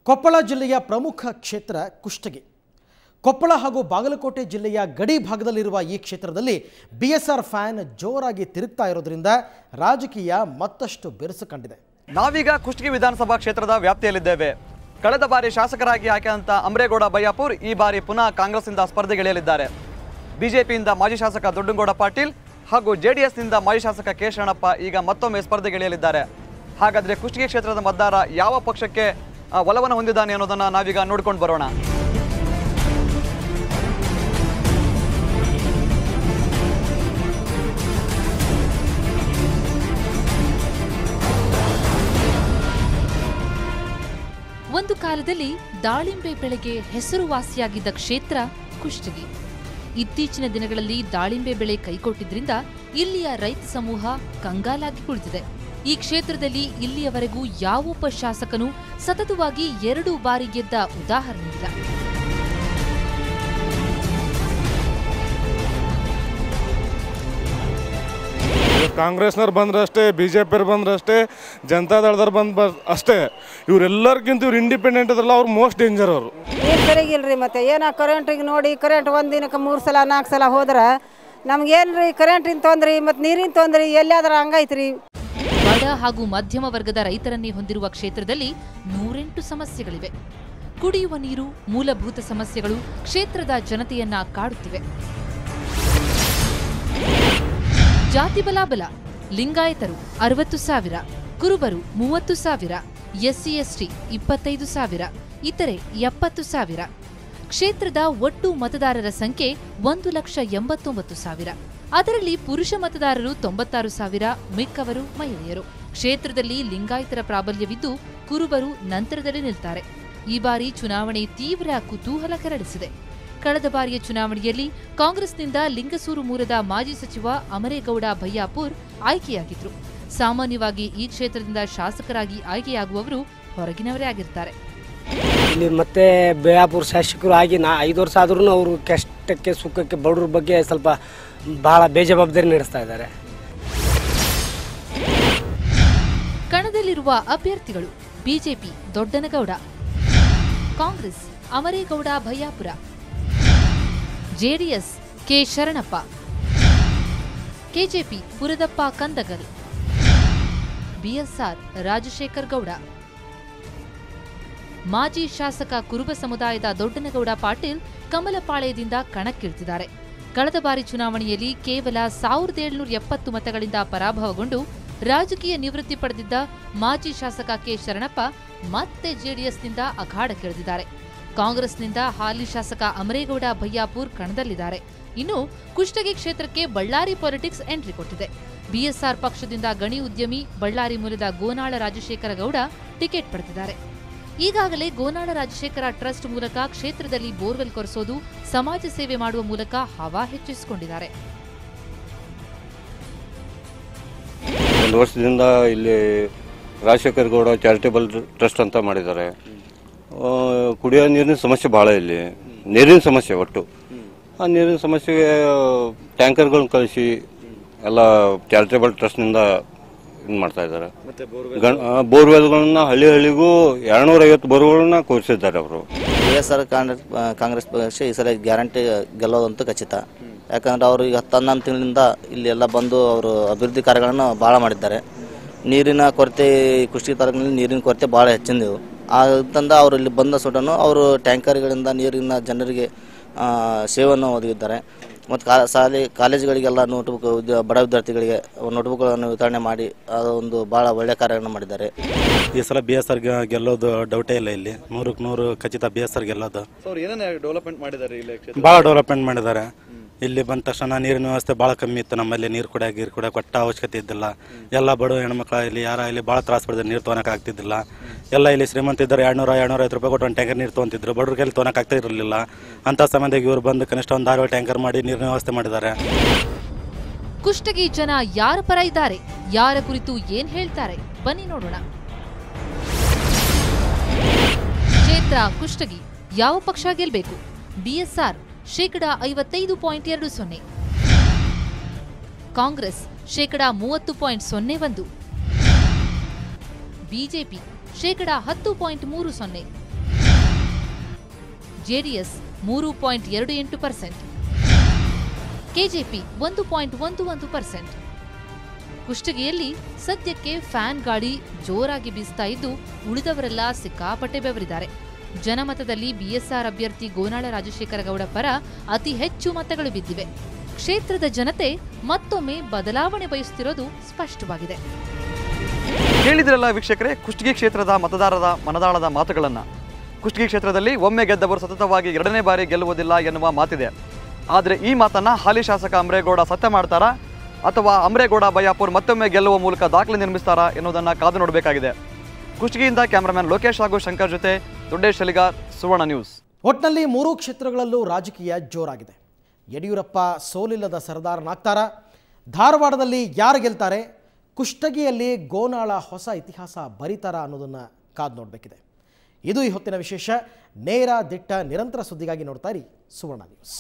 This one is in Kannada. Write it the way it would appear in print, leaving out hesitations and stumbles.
ಕೊಪ್ಪಳ ಜಿಲ್ಲೆಯ ಪ್ರಮುಖ ಕ್ಷೇತ್ರ ಕುಷ್ಟಗಿ. ಕೊಪ್ಪಳ ಹಾಗೂ ಬಾಗಲಕೋಟೆ ಜಿಲ್ಲೆಯ ಗಡಿ ಭಾಗದಲ್ಲಿರುವ ಈ ಕ್ಷೇತ್ರದಲ್ಲಿ ಬಿಎಸ್ಆರ್ ಫ್ಯಾನ್ ಜೋರಾಗಿ ತಿರುಗ್ತಾ ಇರೋದ್ರಿಂದ ರಾಜಕೀಯ ಮತ್ತಷ್ಟು ಬೆರಸು ಕಂಡಿದೆ. ನಾವೀಗ ಕುಷ್ಟಗಿ ವಿಧಾನಸಭಾ ಕ್ಷೇತ್ರದ ವ್ಯಾಪ್ತಿಯಲ್ಲಿದ್ದೇವೆ. ಕಳೆದ ಬಾರಿ ಶಾಸಕರಾಗಿ ಆಯ್ಕೆಯಾದಂಥ ಅಮರೇಗೌಡ ಬಯ್ಯಾಪುರ್ ಈ ಬಾರಿ ಪುನಃ ಕಾಂಗ್ರೆಸ್ನಿಂದ ಸ್ಪರ್ಧೆಗಿಳಿಯಲಿದ್ದಾರೆ. ಬಿಜೆಪಿಯಿಂದ ಮಾಜಿ ಶಾಸಕ ದೊಡ್ಡಂಗೌಡ ಪಾಟೀಲ್ ಹಾಗೂ ಜೆಡಿಎಸ್ನಿಂದ ಮಾಜಿ ಶಾಸಕ ಕೆ ಶರಣಪ್ಪ ಈಗ ಮತ್ತೊಮ್ಮೆ ಸ್ಪರ್ಧೆಗಿಳಿಯಲಿದ್ದಾರೆ. ಹಾಗಾದರೆ ಕುಷ್ಟಗಿ ಕ್ಷೇತ್ರದ ಮತದಾರ ಯಾವ ಪಕ್ಷಕ್ಕೆ ಒಲವನ್ನು ಹೊಂದಿದ್ದಾನೆ ಅನ್ನೋದನ್ನು ನಾವೀಗ ನೋಡ್ಕೊಂಡು ಬರೋಣ. ಒಂದು ಕಾಲದಲ್ಲಿ ದಾಳಿಂಬೆ ಬೆಳೆಗೆ ಹೆಸರುವಾಸಿಯಾಗಿದ್ದ ಕ್ಷೇತ್ರ ಕುಷ್ಟಗಿ. ಇತ್ತೀಚಿನ ದಿನಗಳಲ್ಲಿ ದಾಳಿಂಬೆ ಬೆಳೆ ಕೈಕೊಟ್ಟಿದ್ರಿಂದ ಇಲ್ಲಿಯ ರೈತ ಸಮೂಹ ಕಂಗಾಲಾಗಿ ಕುಳಿತಿದೆ. ಈ ಕ್ಷೇತ್ರದಲ್ಲಿ ಇಲ್ಲಿಯವರೆಗೂ ಯಾವೊಬ್ಬ ಶಾಸಕನು ಸತತವಾಗಿ 2 ಬಾರಿ ಗೆದ್ದ ಉದಾಹರಣೆ ಇಲ್ಲ. ಕಾಂಗ್ರೆಸ್ನವ್ರು ಬಂದ್ರಷ್ಟೇ, ಬಿಜೆಪಿಯವ್ರು ಬಂದ್ರಷ್ಟೇ, ಜನತಾದಳದವ್ರು ಅಷ್ಟೇ. ಇವರೆಲ್ಲರಿಗಿಂತ ಇವ್ರು ಇಂಡಿಪೆಂಡೆಂಟ್ ಅದಲ್ಲ, ಅವ್ರು ಮೋಸ್ಟ್ ಡೇಂಜರ್. ಅವರು ನೀರು ಸರಿಗಿಲ್ರಿ. ಮತ್ತೆ ಏನೋ ಕರೆಂಟಿಗೆ ನೋಡಿ, ಕರೆಂಟ್ ಒಂದು ದಿನಕ್ಕೆ 3 ಸಲ 4 ಸಲ ಹೋದ್ರೆ ನಮ್ಗೇನ್ರಿ ಕರೆಂಟಿನ ತೊಂದ್ರೆ ಮತ್ತು ನೀರಿನ ತೊಂದ್ರೆ ಎಲ್ಲಾದ್ರೂ ಹಂಗೈತ್ರಿ. ಬಡ ಹಾಗೂ ಮಧ್ಯಮ ವರ್ಗದ ರೈತರನ್ನೇ ಹೊಂದಿರುವ ಕ್ಷೇತ್ರದಲ್ಲಿ 108 ಸಮಸ್ಯೆಗಳಿವೆ. ಕುಡಿಯುವ ನೀರು, ಮೂಲಭೂತ ಸಮಸ್ಯೆಗಳು ಕ್ಷೇತ್ರದ ಜನತೆಯನ್ನ ಕಾಡುತ್ತಿವೆ. ಜಾತಿ ಬಲಾಬಲ: ಲಿಂಗಾಯತರು 60,000, ಕುರುಬರು 30,000, ಎಸ್ಸಿ ಎಸ್ಟಿ 25,000, ಇತರೆ 70,000. ಕ್ಷೇತ್ರದ ಒಟ್ಟು ಮತದಾರರ ಸಂಖ್ಯೆ 1,89,000. ಅದರಲ್ಲಿ ಪುರುಷ ಮತದಾರರು 96,000, ಮಿಕ್ಕವರು ಮಹಿಳೆಯರು. ಕ್ಷೇತ್ರದಲ್ಲಿ ಲಿಂಗಾಯತರ ಪ್ರಾಬಲ್ಯವಿದ್ದು ಕುರುಬರು ನಂತರದಲ್ಲಿ ನಿಲ್ತಾರೆ. ಈ ಬಾರಿ ಚುನಾವಣೆ ತೀವ್ರ ಕುತೂಹಲ ಕೆರಳಿಸಿದೆ. ಕಳೆದ ಬಾರಿಯ ಚುನಾವಣೆಯಲ್ಲಿ ಕಾಂಗ್ರೆಸ್ನಿಂದ ಲಿಂಗಸೂರು ಮೂಲದ ಮಾಜಿ ಸಚಿವ ಅಮರೇಗೌಡ ಬಯ್ಯಾಪುರ್ ಆಯ್ಕೆಯಾಗಿದ್ರು. ಸಾಮಾನ್ಯವಾಗಿ ಈ ಕ್ಷೇತ್ರದಿಂದ ಶಾಸಕರಾಗಿ ಆಯ್ಕೆಯಾಗುವವರು ಹೊರಗಿನವರೇ ಆಗಿರ್ತಾರೆ. ಇಲ್ಲಿ ಮತ್ತೆ ಬಯ್ಯಾಪುರ್ ಶಾಸಕರು ಆಗಿ 5 ವರ್ಷ ಆದ್ರೂ ಅವರು ಕಷ್ಟಕ್ಕೆ ಸುಖಕ್ಕೆ ಬಡವ್ರ ಬಗ್ಗೆ ಸ್ವಲ್ಪ ಬಹಳ ಬೇಜವಾಬ್ದಾರಿ ನಡೆಸ್ತಾ ಇದ್ದಾರೆ. ಕಣದಲ್ಲಿರುವ ಅಭ್ಯರ್ಥಿಗಳು: BJP Doddanagouda, Congress Amaregouda Bayyapura, JDS K Sharanappa, KJP Puradappa Kandagal, BSR Rajashekhar Gowda. ಮಾಜಿ ಶಾಸಕ ಕುರುಬ ಸಮುದಾಯದ ದೊಡ್ಡನಗೌಡ ಪಾಟೀಲ್ ಕಮಲಪಾಳ್ಯದಿಂದ ಕಣಕ್ಕಿಳಿದಿದ್ದಾರೆ. ಕಳೆದ ಬಾರಿ ಚುನಾವಣೆಯಲ್ಲಿ ಕೇವಲ 1770 ಮತಗಳಿಂದ ಪರಾಭವಗೊಂಡು ರಾಜಕೀಯ ನಿವೃತ್ತಿ ಪಡೆದಿದ್ದ ಮಾಜಿ ಶಾಸಕ ಕೆ ಶರಣಪ್ಪ ಮತ್ತೆ ಜೆಡಿಎಸ್ನಿಂದ ಅಖಾಡಕ್ಕಿಳಿದಿದ್ದಾರೆ. ಕಾಂಗ್ರೆಸ್ನಿಂದ ಹಾಲಿ ಶಾಸಕ ಅಮರೇಗೌಡ ಬಯ್ಯಾಪುರ್ ಕಣದಲ್ಲಿದ್ದಾರೆ. ಇನ್ನು ಕುಷ್ಟಗಿ ಕ್ಷೇತ್ರಕ್ಕೆ ಬಳ್ಳಾರಿ ಪಾಲಿಟಿಕ್ಸ್ ಎಂಟ್ರಿ ಕೊಟ್ಟಿದೆ. ಬಿಎಸ್ಆರ್ ಪಕ್ಷದಿಂದ ಗಣಿ ಉದ್ಯಮಿ ಬಳ್ಳಾರಿ ಮೂಲದ ಗೋನಾಳ ರಾಜಶೇಖರ ಗೌಡ ಟಿಕೆಟ್ ಪಡೆದಿದ್ದಾರೆ. ಈಗಾಗಲೇ ಗೋನಾಳ ರಾಜಶೇಖರ ಟ್ರಸ್ಟ್ ಮೂಲಕ ಕ್ಷೇತ್ರದಲ್ಲಿ ಬೋರ್ವೆಲ್ ಕೊರೆಸೋದು, ಸಮಾಜ ಸೇವೆ ಮಾಡುವ ಮೂಲಕ ಹವಾ ಹೆಚ್ಚಿಸಿಕೊಂಡಿದ್ದಾರೆ. 1 ವರ್ಷದಿಂದ ಇಲ್ಲಿ ರಾಜಶೇಖರ್ ಗೌಡ ಚಾರಿಟೇಬಲ್ ಟ್ರಸ್ಟ್ ಅಂತ ಮಾಡಿದ್ದಾರೆ. ಕುಡಿಯೋ ನೀರಿನ ಸಮಸ್ಯೆ ಭಾಳ, ಇಲ್ಲಿ ನೀರಿನ ಸಮಸ್ಯೆ ಒಟ್ಟು. ಆ ನೀರಿನ ಸಮಸ್ಯೆಗೆ ಟ್ಯಾಂಕರ್ಗಳನ್ನ ಕಳಿಸಿ ಎಲ್ಲ ಚಾರಿಟೇಬಲ್ ಟ್ರಸ್ಟ್ನಿಂದ ಇದು ಮಾಡ್ತಾ ಇದ್ದಾರೆ. ಬೋರ್ವೆಲ್ಗಳನ್ನ ಹಳ್ಳಿಗೂ 250 ಬೋರ್ವೆಲ್ಗಳನ್ನ ಕೊಡಿಸಿದ್ದಾರೆ ಅವರು. ಬಿಎಸ್ಆರ್ ಕಾಂಗ್ರೆಸ್ ಪಕ್ಷ ಈ ಸಲ ಗ್ಯಾರಂಟಿ ಗೆಲ್ಲೋದಂತೂ ಖಚಿತ. ಯಾಕಂದ್ರೆ ಅವರು ಈಗ 11 ತಿಂಗಳಿಂದ ಇಲ್ಲಿ ಎಲ್ಲ ಬಂದು ಅವರು ಅಭಿವೃದ್ಧಿ ಕಾರ್ಯಗಳನ್ನು ಭಾಳ ಮಾಡಿದ್ದಾರೆ. ನೀರಿನ ಕೊರತೆ, ಕುಷ್ಟಗಿ ತಾಲೂಕಿನಲ್ಲಿ ನೀರಿನ ಕೊರತೆ ಭಾಳ ಹೆಚ್ಚಿಂದೆವು. ಅಂತಂದ ಅವರು ಇಲ್ಲಿ ಬಂದ ಸುಟನು ಅವರು ಟ್ಯಾಂಕರ್ಗಳಿಂದ ನೀರಿನ ಜನರಿಗೆ ಸೇವೆಯನ್ನು ಒದಗಿದ್ದಾರೆ. ಮತ್ತು ಕಾಲೇಜುಗಳಿಗೆಲ್ಲ ನೋಟ್ಬುಕ್, ಬಡ ವಿದ್ಯಾರ್ಥಿಗಳಿಗೆ ನೋಟ್ಬುಕ್ಗಳನ್ನು ವಿತರಣೆ ಮಾಡಿ ಅದೊಂದು ಭಾಳ ಒಳ್ಳೆಯ ಕಾರ್ಯವನ್ನು ಮಾಡಿದ್ದಾರೆ. ಈ ಸಲ ಬಿಎಸ್ಆರ್ ಗೆಲ್ಲೋದು ಡೌಟೇ ಇಲ್ಲ. ಇಲ್ಲಿ 100ಕ್ಕೆ 100 ಖಚಿತ ಬಿಎಸ್ಆರ್ ಗೆಲ್ಲೋದು. ಭಾಳ ಡೆವಲಪ್ಮೆಂಟ್ ಮಾಡಿದ್ದಾರೆ. ಇಲ್ಲಿ ಬಂದ ತಕ್ಷಣ ನೀರಿನ ವ್ಯವಸ್ಥೆ ಭಾಳ ಕಮ್ಮಿ ಇತ್ತು. ನಮ್ಮಲ್ಲಿ ನೀರು ಕುಡಿಯೋಕೆ ಕೊಟ್ಟ ಅವಶ್ಯಕತೆ ಇದ್ದಿಲ್ಲ. ಎಲ್ಲ ಬಡ ಹೆಣ್ಮಕ್ಳು ಇಲ್ಲಿ ಯಾರ ಇಲ್ಲಿ ಭಾಳ ತ್ರಾಸ ಪಡೆದ್ರೆ ನೀರು ತೊಗೊಳಕ್ಕೆ ಆಗ್ತಿದ್ದಿಲ್ಲ. ಎಲ್ಲ ಇಲ್ಲಿ ಶ್ರೀಮಂತ ಇದ್ದಾರೆ 200-250 ರೂಪಾಯಿ ಕೊಟ್ಟು 1 ಟ್ಯಾಂಕರ್ ನೀರು ತೊಗೊಂತಿದ್ರು. ಬಡವ್ರ ಕೈಲಿ ತೊಗೊಳಕ್ಕೆ ಆಗ್ತಾ ಇರಲಿಲ್ಲ. ಅಂಥ ಸಮಯದಾಗ ಇವರು ಬಂದು ಕನಿಷ್ಠ ಒಂದು 6 ಟ್ಯಾಂಕರ್ ಮಾಡಿ ನೀರಿನ ವ್ಯವಸ್ಥೆ ಮಾಡಿದ್ದಾರೆ. ಕುಷ್ಟಗಿ ಜನ ಯಾರ ಪರ ಇದ್ದಾರೆ, ಯಾರ ಕುರಿತು ಏನ್ ಹೇಳ್ತಾರೆ, ಬನ್ನಿ ನೋಡೋಣ. ಕ್ಷೇತ್ರ ಕುಷ್ಟಗಿ ಯಾವ ಪಕ್ಷ ಗೆಲ್ಬೇಕು? BSR (55.20), Congress (30.01), BJP (10.30), JDS 3.28%, KJP 1.11%. ಕುಷ್ಟಗಿಯಲ್ಲಿ ಸದ್ಯಕ್ಕೆ ಫ್ಯಾನ್ ಗಾಳಿ ಜೋರಾಗಿ ಬೀಸ್ತಾ ಇದ್ದು ಉಳಿದವರೆಲ್ಲ ಸಿಕ್ಕಾಪಟ್ಟೆ ಬೆವರಿದ್ದಾರೆ. ಜನಮತದಲ್ಲಿ ಬಿಎಸ್ಆರ್ ಅಭ್ಯರ್ಥಿ ಗೋನಾಳ ರಾಜಶೇಖರ ಗೌಡ ಪರ ಅತಿ ಹೆಚ್ಚು ಮತಗಳು ಬಿದ್ದಿವೆ. ಕ್ಷೇತ್ರದ ಜನತೆ ಮತ್ತೊಮ್ಮೆ ಬದಲಾವಣೆ ಬಯಸುತ್ತಿರೋದು ಸ್ಪಷ್ಟವಾಗಿದೆ. ಕೇಳಿದ್ರಲ್ಲ ವೀಕ್ಷಕರೇ, ಕುಷ್ಟಗಿ ಕ್ಷೇತ್ರದ ಮತದಾರರ ಮನದಾಳದ ಮಾತುಗಳನ್ನು. ಕುಷ್ಟಗಿ ಕ್ಷೇತ್ರದಲ್ಲಿ ಒಮ್ಮೆ ಗೆದ್ದವರು ಸತತವಾಗಿ 2ನೇ ಬಾರಿ ಗೆಲ್ಲುವುದಿಲ್ಲ ಎನ್ನುವ ಮಾತಿದೆ. ಆದರೆ ಈ ಮಾತನ್ನು ಹಾಲಿ ಶಾಸಕ ಅಮರೇಗೌಡ ಸತ್ಯ ಮಾಡ್ತಾರಾ ಅಥವಾ ಅಮರೇಗೌಡ ಬಯ್ಯಾಪುರ್ ಮತ್ತೊಮ್ಮೆ ಗೆಲ್ಲುವ ಮೂಲಕ ದಾಖಲೆ ನಿರ್ಮಿಸ್ತಾರಾ ಎನ್ನುವುದನ್ನು ಕಾದು ನೋಡಬೇಕಾಗಿದೆ. ಕುಷ್ಟಗಿಯಿಂದ ಕ್ಯಾಮರಾಮನ್ ಲೋಕೇಶ್ ಹಾಗೂ ಶಂಕರ್ ಜೊತೆ ದುಡ್ಡೇಶ್ ಶಲಿಗಾರ್, ಸುವರ್ಣ ನ್ಯೂಸ್. ಒಟ್ನಲ್ಲಿ 3 ಕ್ಷೇತ್ರಗಳಲ್ಲೂ ರಾಜಕೀಯ ಜೋರಾಗಿದೆ. ಯಡಿಯೂರಪ್ಪ ಸೋಲಿಲ್ಲದ ಸರದಾರನಾಗ್ತಾರಾ? ಧಾರವಾಡದಲ್ಲಿ ಯಾರು ಗೆಲ್ತಾರೆ? ಕುಷ್ಟಗಿಯಲ್ಲಿ ಗೋನಾಳ ಹೊಸ ಇತಿಹಾಸ ಬರೀತಾರಾ ಅನ್ನೋದನ್ನು ಕಾದು ನೋಡಬೇಕಿದೆ. ಇದು ಈ ಹೊತ್ತಿನ ವಿಶೇಷ. ನೇರ ದಿಟ್ಟ ನಿರಂತರ ಸುದ್ದಿಗಾಗಿ ನೋಡ್ತಾ ಇರಿ ಸುವರ್ಣ ನ್ಯೂಸ್.